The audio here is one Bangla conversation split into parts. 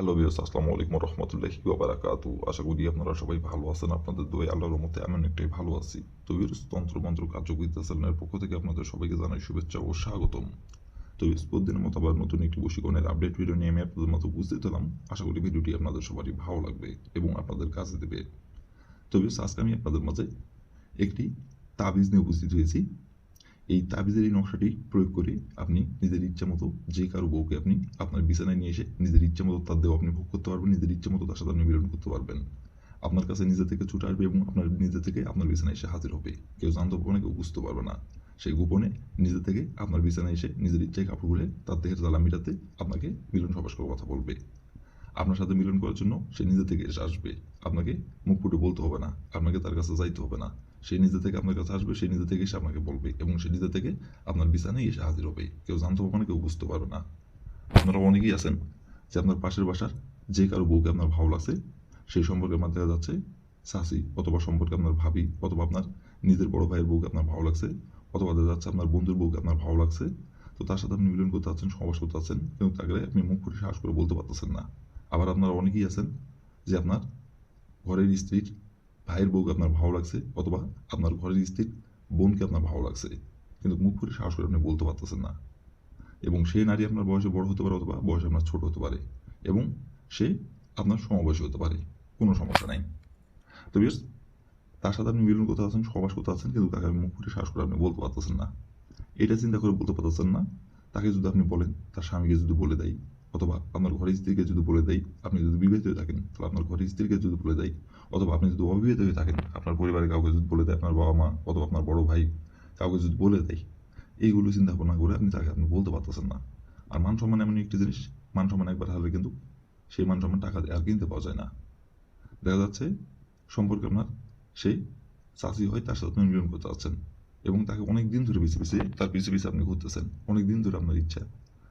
হ্যালো ভিউয়ার্স, আসসালামু আলাইকুম ওয়া রাহমাতুল্লাহি ওয়া বারাকাতুহু। আশা করি আপনারা সবাই ভালো আছেন। আপনাদের দোয়ায় আল্লাহর রহমতে আমি অনেকটাই ভালো আছি। তো ভিউয়ার্স, তন্ত্রমন্ত্র কার্যবিদ্যা চ্যানেলের পক্ষ থেকে আপনাদের সবাইকে জানাই শুভেচ্ছা ও স্বাগতম। তো ভিউয়ার্স, প্রতিদিনের মতো আবার নতুন একটি বশীকরণের আপডেট ভিডিও নিয়ে আমি আপনাদের মতো উপস্থিত হলাম। আশা করি ভিডিওটি আপনাদের সবারই ভালো লাগবে এবং আপনাদের কাজে দেবে। তো ভিউয়ার্স, আজকে আমি আপনাদের মাঝে একটি তাবিজ নিয়ে উপস্থিত হয়েছি। এই তাবিজের এই নকশাটি প্রয়োগ করে আপনি নিজের ইচ্ছা মতো যে কারো বউকে আপনি আপনার বিছানায় নিয়ে এসে নিজের ইচ্ছা মতো তার দেহ আপনি ভোগ করতে পারবেন, নিজের ইচ্ছা মতো তার সাথে আপনি মিলন করতে পারবেন। আপনার কাছে নিজে থেকে ছুটে আসবে এবং আপনার নিজে থেকে আপনার বিছানায় এসে হাজির হবে। কেউ জানতে পারবে না, কেউ বুঝতে পারবে না। সেই গোপনে নিজে থেকে আপনার বিছানায় এসে নিজের ইচ্ছায় কাপড় খুলে তার দেহের জ্বালা মিটাতে আপনাকে মিলন সবাস করে কথা বলবে। আপনার সাথে মিলন করার জন্য সে নিজে থেকে এসে আসবে। আপনাকে মুখ ফুটে বলতে হবে না, আপনাকে তার কাছে যাইতে হবে না। সে নিজে থেকে আপনার কাছে আসবে, সে নিজে থেকে এসে আপনাকে বলবে এবং সে নিজে থেকে আপনার বিছানায় এসে হাজির হবে। কেউ জানতে পারবে না, কেউ বুঝতে পারবে না। আপনারা অনেকেই আছেন যে আপনার পাশের বাসার যে কারো বউকে আপনার ভালো লাগছে, সেই সম্পর্কে আপনার দেখা যাচ্ছে শাশি, অথবা সম্পর্কে আপনার ভাবি, অথবা আপনার নিজের বড় ভাইয়ের বউকে আপনার ভালো লাগছে, অথবা দেখা যাচ্ছে আপনার বন্ধুর বউকে আপনার ভালো লাগছে। তো তার সাথে আপনি মিলন করতে চাচ্ছেন, সহবাস করতে চাচ্ছেন, কিন্তু তাকে আপনি মুখ ফুটে সাহস করে বলতে পারতেছেন না। আবার আপনারা অনেকেই আছেন যে আপনার ঘরের স্ত্রীর ভাইয়ের বউকে আপনার ভালো লাগছে, অথবা আপনার ঘরের স্ত্রীর বোনকে আপনার ভালো লাগছে, কিন্তু মুখ ফুটে সাহস করে আপনি বলতে পারতেছেন না। এবং সেই নারী আপনার বয়সে বড় হতে পারে, অথবা বয়সে আপনার ছোট হতে পারে, এবং সে আপনার সমবয়সী হতে পারে। কোনো সমস্যা নাই। তো বিকজ তার সাথে আপনি মিলন করতে আছেন, সহবাস করতে আছেন, কিন্তু তাকে মুখ ফুটে সাহস করে আপনি বলতে পারতেছেন না। এটা চিন্তা করে বলতে পারতেছেন না। তাকে যদি আপনি বলেন, তার স্বামীকে যদি বলে দেয়, অথবা আপনার ঘরের স্ত্রীকে যদি বলে দেয়, আপনি যদি বিবাহিত হয়ে থাকেন তাহলে আপনার ঘরের স্ত্রীকে যদি বলে দেয়, অথবা আপনি যদি অবিবাহিত হয়ে থাকেন আপনার পরিবারের কাউকে যদি বলে দেয়, আপনার বাবা মা অথবা আপনার বড় ভাই কাউকে যদি বলে দেয়, এইগুলো চিন্তা ভাবনা করে তাকে আপনি বলতে পারতেছেন না। আর মান সম্মান এমন একটি জিনিস, মান সম্মান একবার হারলে কিন্তু সেই মান সম্মান টাকা দিয়ে আর কিনতে পাওয়া যায় না। দেখা যাচ্ছে সম্পর্কে আপনার সেই চাষি হয়, তার সাথে আপনি মিলন করতে চাচ্ছেন এবং তাকে অনেক দিন ধরে পিছিয়ে পিছিয়ে তার পিছিয়ে পিছিয়ে আপনি ঘুরতেছেন। অনেক দিন ধরে আপনার ইচ্ছা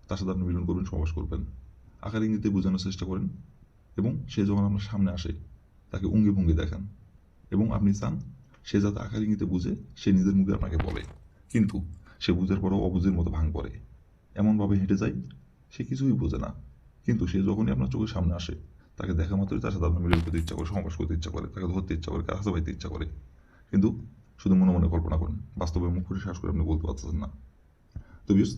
তার সাথে আপনি মিলন করবেন, সহবাস করবেন। আকার ইঙ্গিতে বোঝানোর চেষ্টা করেন এবং সে যখন আপনার সামনে আসে তাকে অঙ্গি ভঙ্গি দেখান এবং আপনি চান সে যাতে আকার ইঙ্গিতে বুঝে সে নিজের মুখে আপনাকে বলে, কিন্তু সে বুঝার পরও অবুঝের মতো ভাঙ পড়ে। এমনভাবে হেঁটে যায় সে কিছুই বোঝে না, কিন্তু সে যখনই আপনার চোখের সামনে আসে তাকে দেখা মাত্রই তার সাথে আপনার মিলন করতে ইচ্ছা করে, সমাবেশ করতে ইচ্ছা করে, তাকে ধরতে ইচ্ছা করে, কাছে পাইতে ইচ্ছা করে, কিন্তু শুধু মনে মনে কল্পনা করেন, বাস্তবে মুখ ফুটে শ্বাস করে আপনি বলতে পারতেছেন না। তো বিয়স,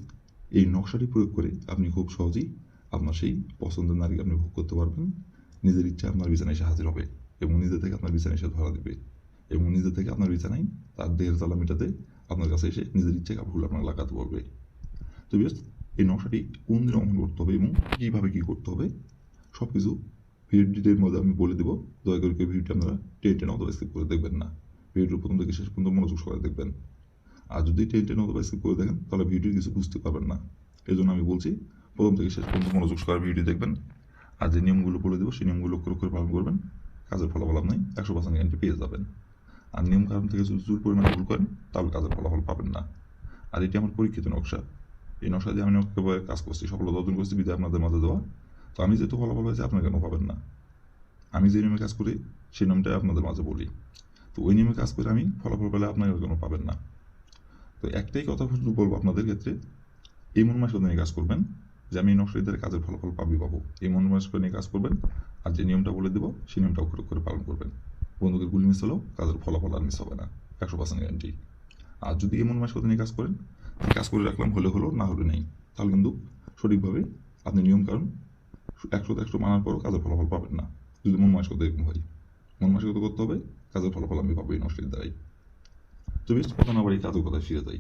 এই নকশাটি প্রয়োগ করে আপনি খুব সহজেই আপনার সেই পছন্দের নারীকে আপনি ভোগ করতে পারবেন। নিজের ইচ্ছা আপনার বিছানায় এসে হাজির হবে এবং নিজে থেকে আপনার বিছানায় এসে ধরা দেবে এবং নিজে থেকে আপনার বিছানায় তার দেহের জ্বালা মেটাতে আপনার কাছে এসে নিজের ইচ্ছে কাপড়গুলো আপনার লাগাতে বলবে। তো বিয়স, এই নকশাটি কোন দিন অমল করতে হবে এবং কীভাবে কী করতে হবে সব কিছু ভিডিওটির মধ্যে আমি বলে দেবো। দয়া করে কেউ ভিডিওটি আপনারা টেনে অথবা স্কিপ করে দেখবেন না। ভিডিওর প্রথম থেকে শেষ পর্যন্ত মনোযোগ সহকারে দেখবেন। আর যদি টেনে অথবা স্কিপ করে দেখেন তাহলে ভিডিওর কিছু বুঝতে পারবেন না। এই জন্য আমি বলছি প্রথম থেকে শেষ পর্যন্ত মনোযোগ সহকারে ভিডিও দেখবেন। আর যে নিয়মগুলো বলে দেবো সেই নিয়মগুলো করে পালন করবেন, কাজের ফলাফল আপনি 100% গ্যারান্টি পেয়ে যাবেন। আর নিয়ম কারণ থেকে যদি প্রচুর পরিমাণে ভুল করেন তাহলে কাজের ফলাফল পাবেন না। আর এটি আমার পরীক্ষিত নকশা। এই নকশা দিয়ে আমি একেবারে কাজ করছি, সফলতা অর্জন করছি, বিদায় আপনাদের মাঝে দেওয়া। তো আমি যেহেতু ফলাফল হয়েছে আপনার কেন পাবেন না? আমি যে নিয়মে কাজ করি সেই নিয়মটাই আপনাদের মাঝে বলি। তো ওই নিয়মে কাজ করে আমি ফলাফল পেলে আপনারা কেন পাবেন না? তো একটাই কথা শুধু বলবো আপনাদের ক্ষেত্রে, এই মন মানসিকতা নিয়ে কাজ করবেন যে আমি এই নকশাদের কাজের ফলাফল পাবো। এই মন মানসিকতা নিয়ে কাজ করবেন। আর যে নিয়মটা বলে দেবো সেই নিয়মটা অক্ষরে করে পালন করবেন। বন্ধুকে গুলি মিস হলেও কাজের ফলাফল আর মিস হবে না, 100% গ্যারান্টি। আর যদি এমন মানসিকতা নিয়ে কাজ করেন, কাজ করে রাখলাম, হলে হলো, না হলে নেই, তাহলে কিন্তু সঠিকভাবে আপনি নিয়ম কারণ 100 মানার পরও কাজের ফলাফল পাবেন না। যদি মন মানসিকতা এরকম হয়, মন মানসিকতা করতে হবে, কাজের ফলাফল আমি পাবো এই নকশার দ্বারাই। তো বেশ, কথা না বাড়ি কাজের কথায় ফিরে যাই।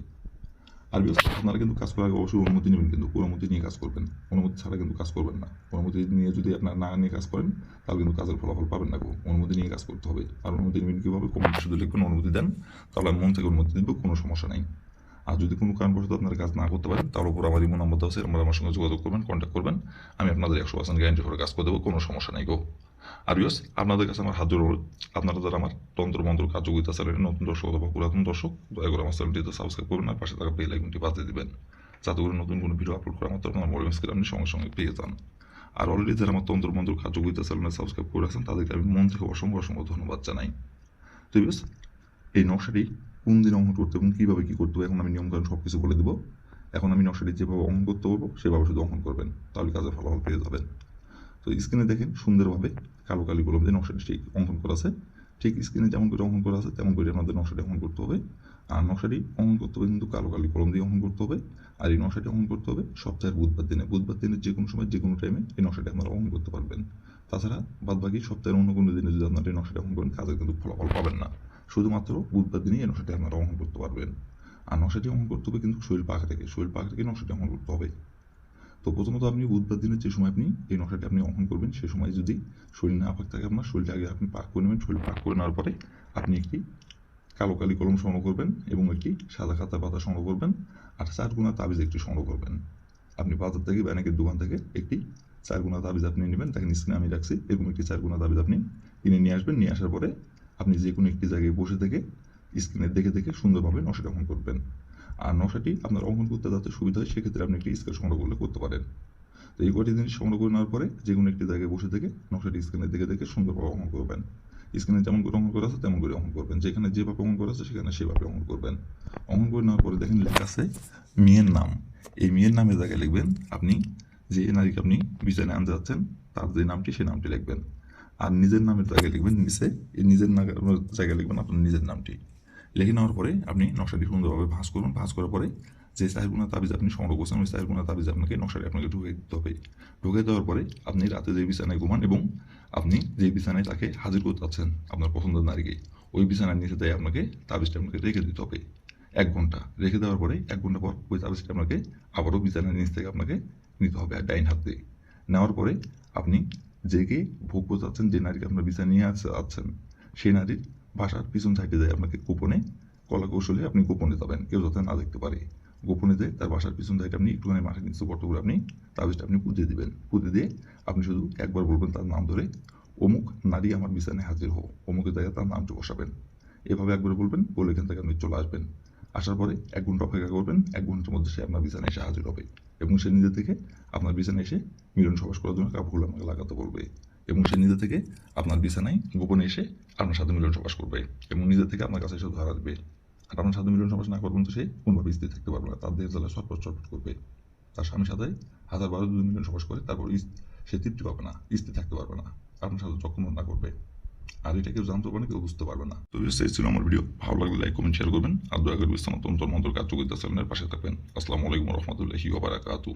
আর বেশ, আপনারা কিন্তু কাজ করার আগে অবশ্যই অনুমতি নেবেন, কিন্তু অনুমতি নিয়ে কাজ করবেন। অনুমতি ছাড়া কিন্তু কাজ করবেন না। অনুমতি নিয়ে যদি আপনার না নিয়ে কাজ করেন তাহলে কিন্তু কাজের ফলাফল পাবেন না। অনুমতি নিয়ে কাজ করতে হবে। আর অনুমতি নেবেন কীভাবে? কমেন্টে শুধু লিখবেন অনুমতি দেন, তাহলে আমি মন থেকে অনুমতি দিব, কোনো সমস্যা নেই। আর যদি কোনো কারণবশত আপনারা কাজ না করতে পারেন তার উপর আমার ইমো নাম্বার দেওয়া আছে, আমার সঙ্গে যোগাযোগ করবেন, কন্ট্যাক্ট করবেন। আমি আপনাদের 100% গ্যারান্টি করে কাজ করে দেবো, কোনো সমস্যা নেই গো। আর বিয়স, আপনাদের কাছে আমার হাত জোড় অনুরোধ, আপনারা যারা আমার তন্ত্রমন্ত্র কার্যকরিতা চ্যানেলের নতুন দর্শক অথবা পুরাতন দর্শক, দয়া করে আমার চ্যানেলটিতে সাবস্ক্রাইব করবেন আর পাশে থাকা বেল আইকনটি বাজিয়ে দিবেন, যাতে করে নতুন কোনো ভিডিও আপলোড করা মাত্র আপনার মোবাইল স্ক্রিনে আপনি সঙ্গে সঙ্গে পেয়ে যান। আর অলরেডি যারা আমার তন্ত্রমন্ত্র কার্যকরিতা চ্যানেলে সাবস্ক্রাইব করে রাখছেন তাদেরকে আমি মন থেকে অসংখ্য ধন্যবাদ জানাই। তো বিয়স, এই নকশাটি কোন দিন অঙ্কন করতে এবং কীভাবে কী করতে হবে এখন আমি নিয়মকানুন সব কিছু বলে দেবো। এখন আমি নকশাটি যেভাবে অঙ্কন করতে বলবো সেভাবে শুধু অঙ্কন করবেন, তাহলে কাজের ফলাফল পেয়ে যাবেন। তো তো স্ক্রিনে দেখেন সুন্দরভাবে কালো কালি কলম দিয়ে নকশাটি ঠিক অঙ্কন করা আছে। ঠিক স্ক্রিনে যেমন করে অঙ্কন করা আছে তেমন করে আমাদের নকশাটি অঙ্কন করতে হবে। আর নকশাটি অঙ্কন করতে হবে কিন্তু কালো কালি কলম দিয়ে অঙ্কন করতে হবে। আর এই নকশাটি অঙ্কন করতে হবে সপ্তাহের বুধবার দিনের যে কোনো সময় যে কোনো টাইমে এই নকশাটি আপনারা অঙ্কন করতে পারবেন। তাছাড়া বাদবাকি সপ্তাহের অন্য কোনো দিনে যদি আপনারা এই নকশাটি অঙ্কন করেন কাজে কিন্তু ফলাফল পাবেন না। শুধুমাত্র বুধবার দিনই এই নকশাটি আপনারা অঙ্কন করতে পারবেন। আর নকশাটি অঙ্কন করতে হবে কিন্তু শরীর পাক রেখে নকশাটি অঙ্কন করতে হবে। তো প্রথমত আপনি বুধবার দিনের যে সময় আপনি এই নকশাটি আপনি অঙ্কন করবেন সেই সময় যদি শরীর না পাক থাকে আপনার শরীরটা আগে আপনি পাক করে নেবেন। শরীর পাক করে নেওয়ার পরে আপনি একটি কালো কালি কলম সংগ্রহ করবেন এবং একটি সাদা খাতা পাতা সংগ্রহ করবেন আর 4 গুণা তাবিজ একটি সংগ্রহ করবেন। আপনি বাজার থেকে বা অনেকের দোকান থেকে একটি 4 গুণা তাবিজ আপনি নেবেন। দেখেন স্ক্রিনে আমি রাখছি, এরকম একটি 4 গুণা তাবিজ আপনি কিনে নিয়ে আসবেন। নিয়ে আসার পরে আপনি যে কোনো একটি জায়গায় বসে থেকে স্ক্রিনে দেখে সুন্দরভাবে নকশাটি অঙ্কন করবেন। আর নকশাটি আপনার অঙ্কন করতে যাতে সুবিধা হয় সেক্ষেত্রে আপনি একটি স্কেল সংগ্রহ করলে করতে পারেন। তো এই কটি জিনিস সংগ্রহ করে নেওয়ার পরে যে কোনো একটি জায়গায় বসে থেকে নকশাটি স্ক্রিনে দেখে সুন্দরভাবে অঙ্কন করবেন। স্ক্রিনে যেমন করে অঙ্কন করা আছে তেমন করে অঙ্কন করবেন। যেখানে যেভাবে অঙ্কন করা আছে সেখানে সেভাবে অঙ্কন করবেন। অঙ্কন করে নেওয়ার পরে দেখেন লেখা আছে মেয়ের নাম। এই মেয়ের নামের জায়গায় লিখবেন আপনি যে নারীকে আপনি বিছানায় আনতে যাচ্ছেন তার যে নামটি সেই নামটি লিখবেন। আর নিজের নামের জায়গায় লিখবেন নিচে, এই নিজের জায়গায় লিখবেন আপনার নিজের নামটি। লিখে নেওয়ার পরে আপনি নকশাটি সুন্দরভাবে ভাঁজ করুন। ভাঁজ করার পরে যে 4 গুণা তাবিজ আপনি সংগ্রহ করছেন ওই 4 গুণা তাবিজ আপনাকে নকশাটি আপনাকে ঢুকে দিতে হবে। ঢুকে দেওয়ার পরে আপনি রাতে যে বিছানায় ঘুমান এবং আপনি যে বিছানায় তাকে হাজির করতে চাচ্ছেন আপনার পছন্দের নারীকে ওই বিছানার নিচে দেয় আপনাকে তাবিজটা আপনাকে রেখে দিতে হবে 1 ঘন্টা। রেখে দেওয়ার পরে 1 ঘন্টা পর ওই তাবিজটা আপনাকে আবারও বিছানার নিচ থেকে আপনাকে নিতে হবে ডাইন হাত দিয়ে। নেওয়ার পরে আপনি যেকে ভোগ করতে চাচ্ছেন, যে নারীকে আপনার বিছানায় নিয়ে আসছেন সেই নারীর বাসার পিছন সাইডে যায় আপনাকে গোপনে কলা কৌশলে আপনি গোপনে যাবেন, কেউ যাতে না দেখতে পারে। গোপনে যেয়ে তার বাসার পিছন সাইডে আপনি একটুখানি মাটির নিচে গর্ত করে আপনি তাবিজটা আপনি পুঁতে দিবেন। পুঁতে দিয়ে আপনি শুধু একবার বলবেন তার নাম ধরে, অমুক নারী আমার বিছানায় হাজির হও, অমুকের জায়গায় তার নামটি বসাবেন। এভাবে একবার বলবেন, বলে এখান থেকে আপনি চলে আসবেন। আসার পরে 1 ঘন্টা অপেক্ষা করবেন। 1 ঘন্টার মধ্যে সে আপনার বিছানায় এসে হাজির হবে এবং সে নিজে থেকে আপনার বিছানায় এসে মিলন সবাস করার জন্য কাপড়গুলো আপনাকে লাগাতে বলবে এবং সে নিজে থেকে আপনার বিছানায় গোপনে এসে আপনার সাথে মিলন সবাস করবে এবং নিজে থেকে আপনার কাছে এসে ধরা দেবে। আর আপনার সাথে মিলন সবাস না করবেন তো সে কোনোভাবে স্থির থাকতে পারবে না, তার দেহের জ্বালা ছটফট করবে। তার স্বামীর সাথে 1000-12 যদি মিলন সবাস করে তারপর সে তৃপ্তি পাবে না, স্থির থাকতে পারবে না, আপনার সাথে যখন না করবে। আর এটা কেউ জানতে পারবে না, কেউ বুঝতে পারবে না। তো এই ছিল আমার ভিডিও। ভালো লাগলে লাইক কমেন্ট শেয়ার করবেন আর দয়া করে বিস্তারিত তন্ত্র মন্ত্র কার্যকরিতা চ্যানেলের পাশে থাকবেন। আসসালামু আলাইকুম রহমতুল্লাহি ওয়া বারাকাতুহু।